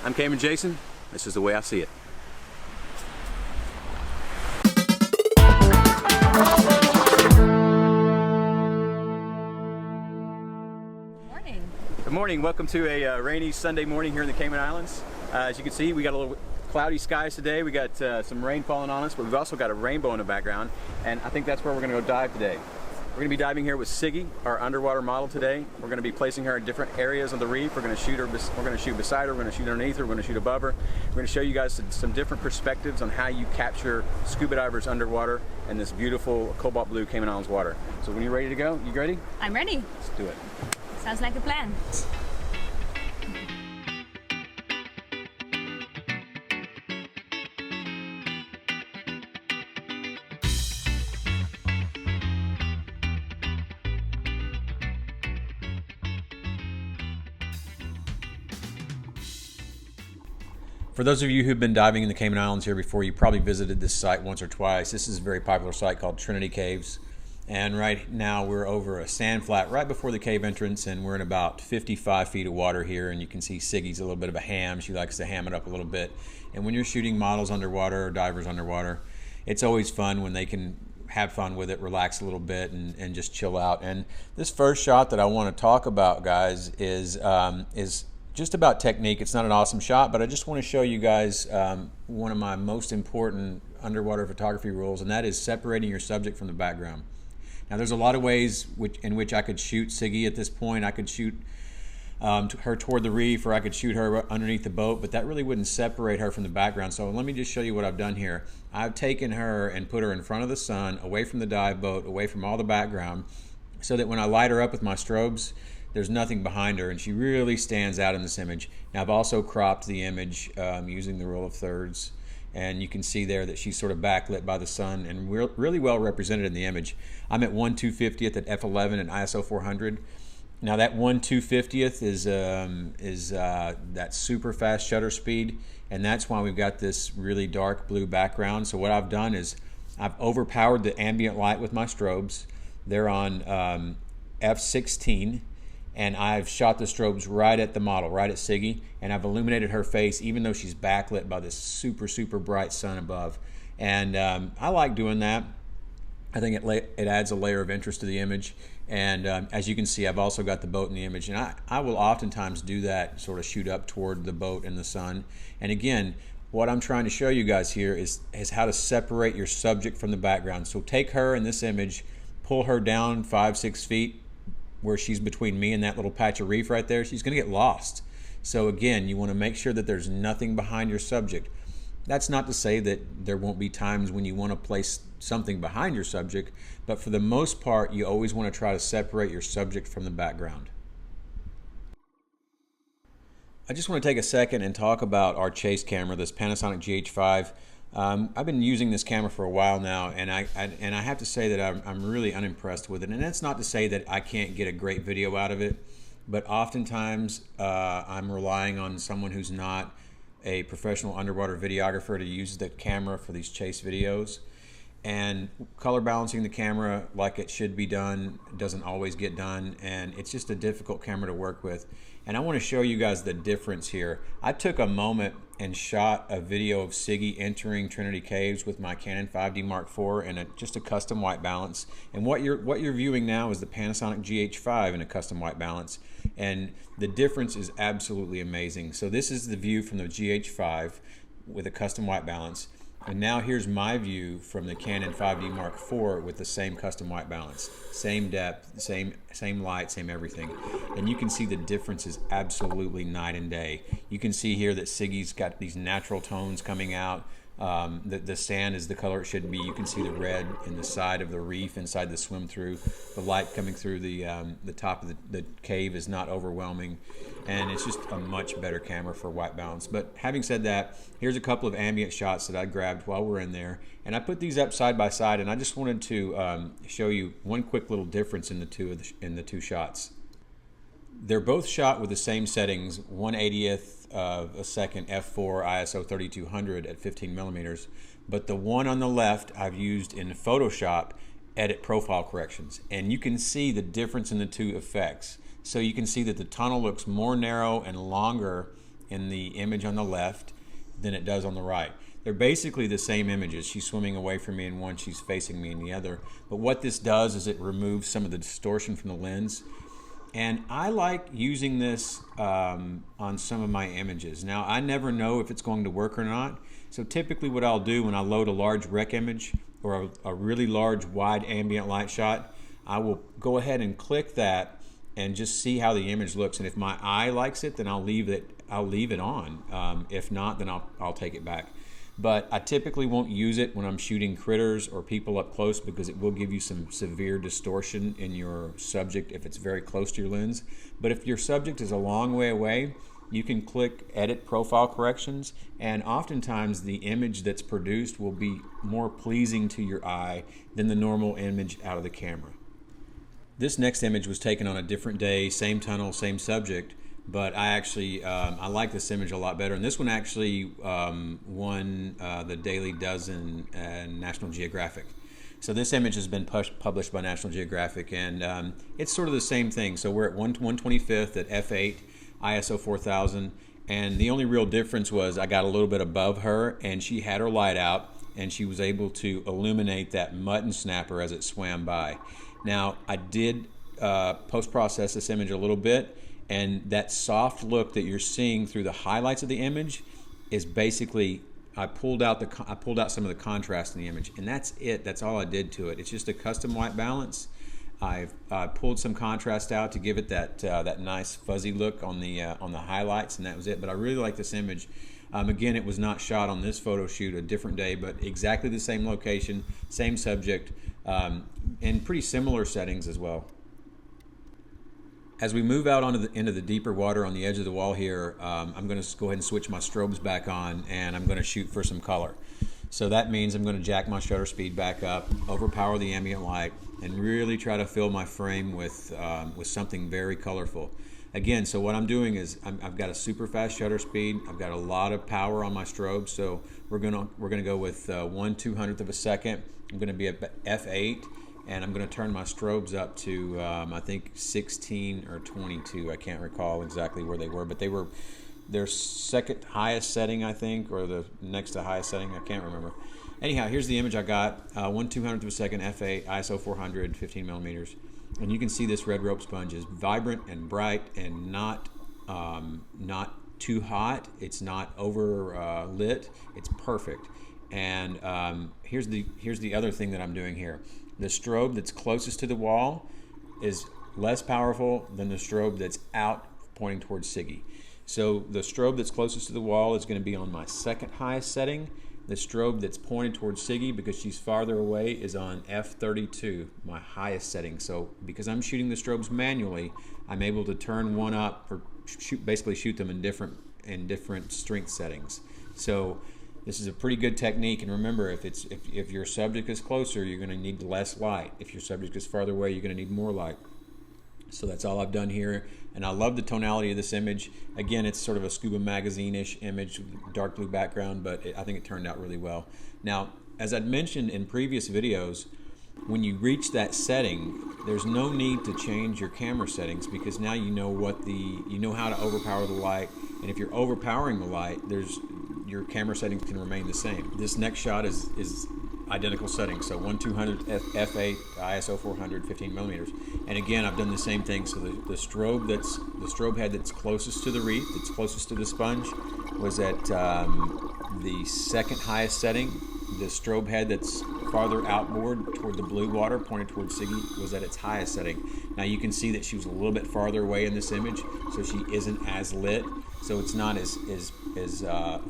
I'm Cayman Jason. This is the way I see it. Good morning. Welcome to a rainy Sunday morning here in the Cayman Islands. As you can see, we got a little cloudy skies today. We got some rain falling on us, but we've also got a rainbow in the background, and I think that's where we're going to go dive today. We're going to be diving here with Siggy, our underwater model today. We're going to be placing her in different areas of the reef. We're going to shoot her. We're going to shoot beside her. We're going to shoot underneath her. We're going to shoot above her. We're going to show you guys some different perspectives on how you capture scuba divers underwater in this beautiful cobalt blue Cayman Islands water. So when you're ready to go, you ready? I'm ready. Let's do it. Sounds like a plan. For those of you who've been diving in the Cayman Islands here before, you probably visited this site once or twice. This is a very popular site called Trinity Caves. And right now we're over a sand flat right before the cave entrance, and we're in about 55 feet of water here. And you can see Siggy's a little bit of a ham. She likes to ham it up a little bit. And when you're shooting models underwater or divers underwater, it's always fun when they can have fun with it, relax a little bit, and just chill out. And this first shot that I want to talk about, guys, is just about technique. It's not an awesome shot, but I just want to show you guys one of my most important underwater photography rules, and that is separating your subject from the background. Now, there's a lot of ways in which I could shoot Siggy at this point. I could shoot her toward the reef, or I could shoot her underneath the boat, but that really wouldn't separate her from the background. So let me just show you what I've done here. I've taken her and put her in front of the sun, away from the dive boat, away from all the background, so that when I light her up with my strobes, there's nothing behind her, and she really stands out in this image. Now, I've also cropped the image using the rule of thirds, and you can see there that she's sort of backlit by the sun and really well represented in the image. I'm at 1/250th at f11 and ISO 400. Now, that 1/250th is that super fast shutter speed, and that's why we've got this really dark blue background. So what I've done is I've overpowered the ambient light with my strobes. They're on f16. And I've shot the strobes right at the model, right at Siggy, and I've illuminated her face even though she's backlit by this super, super bright sun above. And I like doing that. I think it adds a layer of interest to the image. And as you can see, I've also got the boat in the image. And I will oftentimes do that, sort of shoot up toward the boat and the sun. And again, what I'm trying to show you guys here is how to separate your subject from the background. So take her in this image, pull her down 5-6 feet, where she's between me and that little patch of reef right there. She's going to get lost. So again, you want to make sure that there's nothing behind your subject. That's not to say that there won't be times when you want to place something behind your subject, but for the most part, you always want to try to separate your subject from the background. I just want to take a second and talk about our chase camera, this Panasonic GH4. I've been using this camera for a while now, and I have to say that I'm really unimpressed with it. And that's not to say that I can't get a great video out of it, but oftentimes I'm relying on someone who's not a professional underwater videographer to use the camera for these chase videos. And color balancing the camera like it should be done doesn't always get done, and it's just a difficult camera to work with. And I want to show you guys the difference here. I took a moment and shot a video of Siggy entering Trinity Caves with my Canon 5D Mark IV and just a custom white balance. And what you're viewing now is the Panasonic GH5 in a custom white balance, and the difference is absolutely amazing. So this is the view from the GH5 with a custom white balance. And now here's my view from the Canon 5D Mark IV with the same custom white balance. Same depth, same light, same everything. And you can see the difference is absolutely night and day. You can see here that Siggy's got these natural tones coming out. The sand is the color it should be. You can see the red in the side of the reef inside the swim through. The light coming through the top of the cave is not overwhelming, and it's just a much better camera for white balance. But having said that, here's a couple of ambient shots that I grabbed while we're in there, and I put these up side by side, and I just wanted to show you one quick little difference in the two shots. They're both shot with the same settings, 1/80th of a second f4 ISO 3200 at 15 millimeters, but the one on the left I've used in Photoshop edit profile corrections, and you can see the difference in the two effects. So you can see that the tunnel looks more narrow and longer in the image on the left than it does on the right. They're basically the same images. She's swimming away from me in one, she's facing me in the other. But what this does is it removes some of the distortion from the lens. And I like using this on some of my images. Now, I never know if it's going to work or not. So typically what I'll do when I load a large rec image or a really large wide ambient light shot, I will go ahead and click that and just see how the image looks. And if my eye likes it, then I'll leave it on. If not, then I'll take it back. But I typically won't use it when I'm shooting critters or people up close because it will give you some severe distortion in your subject if it's very close to your lens. But if your subject is a long way away, you can click Edit Profile Corrections, and oftentimes the image that's produced will be more pleasing to your eye than the normal image out of the camera. This next image was taken on a different day, same tunnel, same subject, but I actually, I like this image a lot better. And this one actually won the Daily Dozen and National Geographic. So this image has been published by National Geographic, and it's sort of the same thing. So we're at 1/125th at f8, ISO 4000, and the only real difference was I got a little bit above her, and she had her light out, and she was able to illuminate that mutton snapper as it swam by. Now, I did post-process this image a little bit, and that soft look that you're seeing through the highlights of the image is basically, I pulled out some of the contrast in the image, and that's it. That's all I did to it. It's just a custom white balance. I've pulled some contrast out to give it that nice fuzzy look on the highlights, and that was it. But I really like this image. Again, it was not shot on this photo shoot, a different day, but exactly the same location, same subject, and pretty similar settings as well. As we move out into the deeper water on the edge of the wall here, I'm going to go ahead and switch my strobes back on, and I'm going to shoot for some color. So that means I'm going to jack my shutter speed back up, overpower the ambient light, and really try to fill my frame with something very colorful. Again, so what I'm doing is I've got a super fast shutter speed. I've got a lot of power on my strobe, so we're gonna go with 1/200th of a second. I'm going to be at f8. And I'm going to turn my strobes up to, I think, 16 or 22. I can't recall exactly where they were, but they were their second highest setting, I think, or the next to highest setting. I can't remember. Anyhow, here's the image I got. 1/200th of a second, f8, ISO 400, 15 millimeters. And you can see this red rope sponge is vibrant and bright and not too hot. It's not over lit. It's perfect. And here's the other thing that I'm doing here. The strobe that's closest to the wall is less powerful than the strobe that's out pointing towards Siggy. So the strobe that's closest to the wall is going to be on my second highest setting. The strobe that's pointed towards Siggy, because she's farther away, is on f32, my highest setting. So because I'm shooting the strobes manually, I'm able to turn one up or basically shoot them in different strength settings. So this is a pretty good technique, and remember, if your subject is closer, you're going to need less light. If your subject is farther away, you're going to need more light. So that's all I've done here, and I love the tonality of this image. Again, it's sort of a Scuba magazine-ish image, dark blue background, but I think it turned out really well. Now, as I'd mentioned in previous videos, when you reach that setting, there's no need to change your camera settings, because now you know how to overpower the light, and if you're overpowering the light, your camera settings can remain the same. This next shot is identical settings, so 1/200 f8, ISO 400, 15 millimeters. And again, I've done the same thing. So the strobe head that's closest to the reef, that's closest to the sponge, was at the second highest setting. The strobe head that's farther outboard toward the blue water, pointed towards Siggy, was at its highest setting. Now you can see that she was a little bit farther away in this image, so she isn't as lit. So it's not as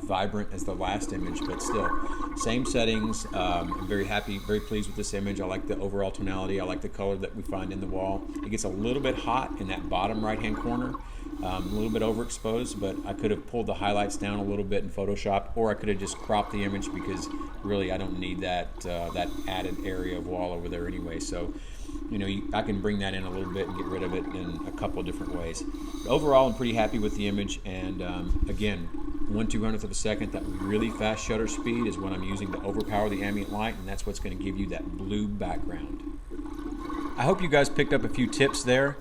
vibrant as the last image, but still, same settings. I'm very happy, very pleased with this image. I like the overall tonality. I like the color that we find in the wall. It gets a little bit hot in that bottom right-hand corner. A little bit overexposed, but I could have pulled the highlights down a little bit in Photoshop, or I could have just cropped the image, because really I don't need that added area of wall over there anyway. So, I can bring that in a little bit and get rid of it in a couple of different ways. But overall, I'm pretty happy with the image, and again, 1/200th of a second, that really fast shutter speed is what I'm using to overpower the ambient light, and that's what's going to give you that blue background. I hope you guys picked up a few tips there.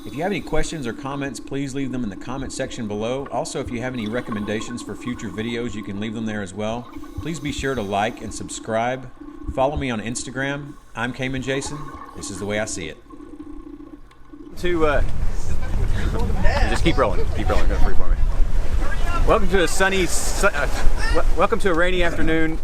If you have any questions or comments, please leave them in the comment section below. Also, if you have any recommendations for future videos, you can leave them there as well. Please be sure to like and subscribe. Follow me on Instagram. I'm Cayman Jason. This is the way I see it. Just keep rolling. Keep rolling. Go free for me. Welcome to a welcome to a rainy afternoon.